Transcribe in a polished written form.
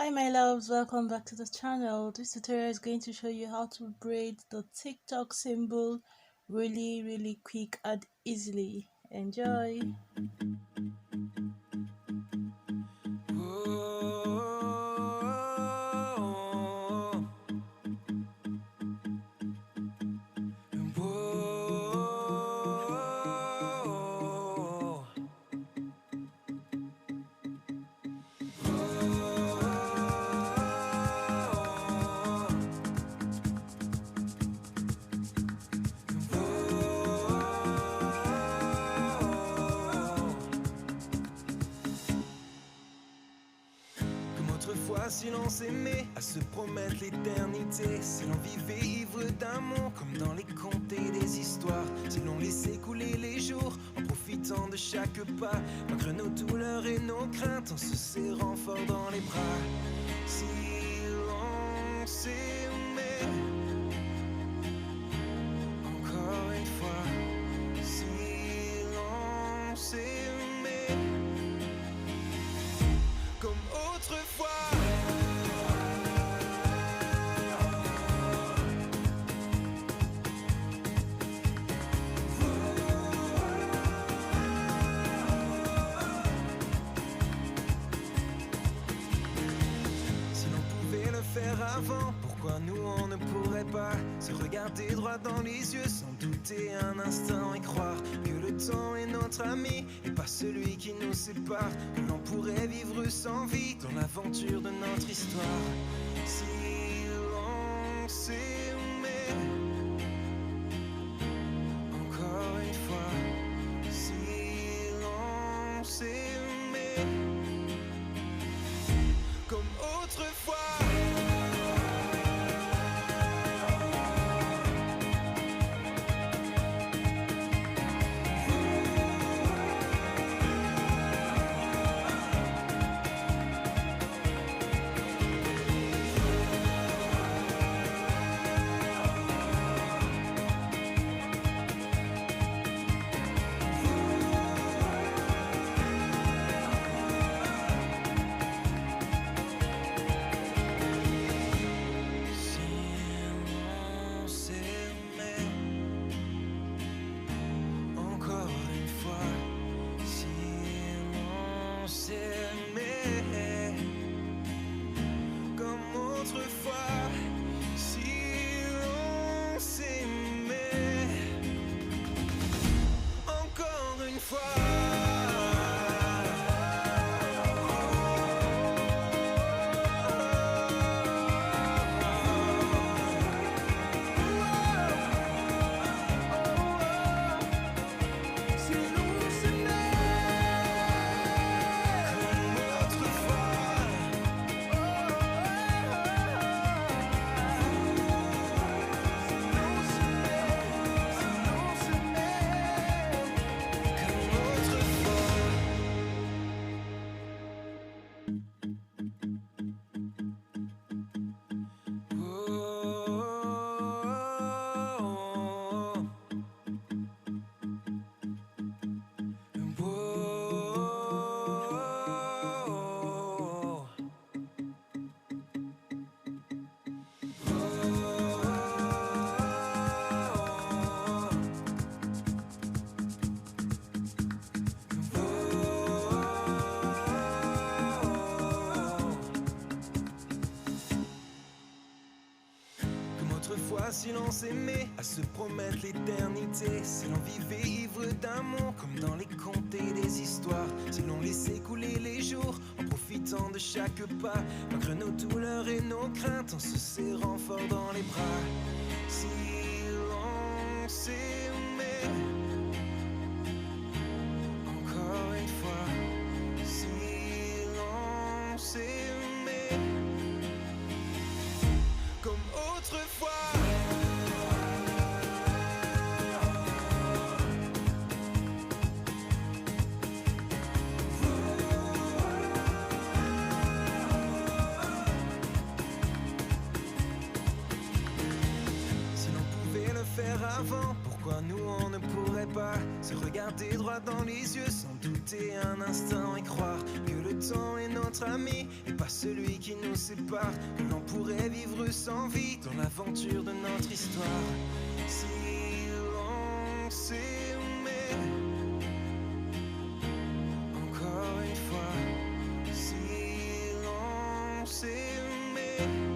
Hi my loves, welcome back to the channel. This tutorial is going to show you how to braid the TikTok symbol really quick and easily. Enjoy! Autrefois, si l'on s'aimait, à se promettre l'éternité, si l'on vivait ivre d'amour, comme dans les contes et les histoires, si l'on laissait couler les jours, en profitant de chaque pas, malgré nos douleurs et nos craintes, en se serrant fort dans les bras, si l'on s'aimait, encore une fois, si l'on s'aimait, comme autrefois. Si l'on pouvait le faire avant, pourquoi nous on ne pourrait pas se regarder droit dans les yeux sans douter un instant et croire que le temps est notre ami et pas celui qui nous sépare, que l'on pourrait vivre sans vie dans l'aventure de notre histoire. Si l'on s'aimait, encore une fois, si l'on s'aimait, comme autrefois. Comme autrefois, si l'on s'aimait, encore une fois. Autrefois, si l'on s'aimait, à se promettre l'éternité, si l'on vivait ivre d'amour, comme dans les contes et les histoires, si l'on laissait couler les jours, en profitant de chaque pas, malgré nos douleurs et nos craintes, en se serrant fort dans les bras, si l'on s'aimait, encore une fois, si l'on s'aimait, comme autrefois. Si l'on pouvait le faire avant, pourquoi pourquoi nous on ne pourrait pas se regarder droit dans les yeux sans douter un instant et croire que le temps est notre ami et pas celui qui nous sépare, que l'on pourrait vivre sans vie dans l'aventure de notre histoire. Si l'on s'aimait, encore une fois, si l'on s'aimait.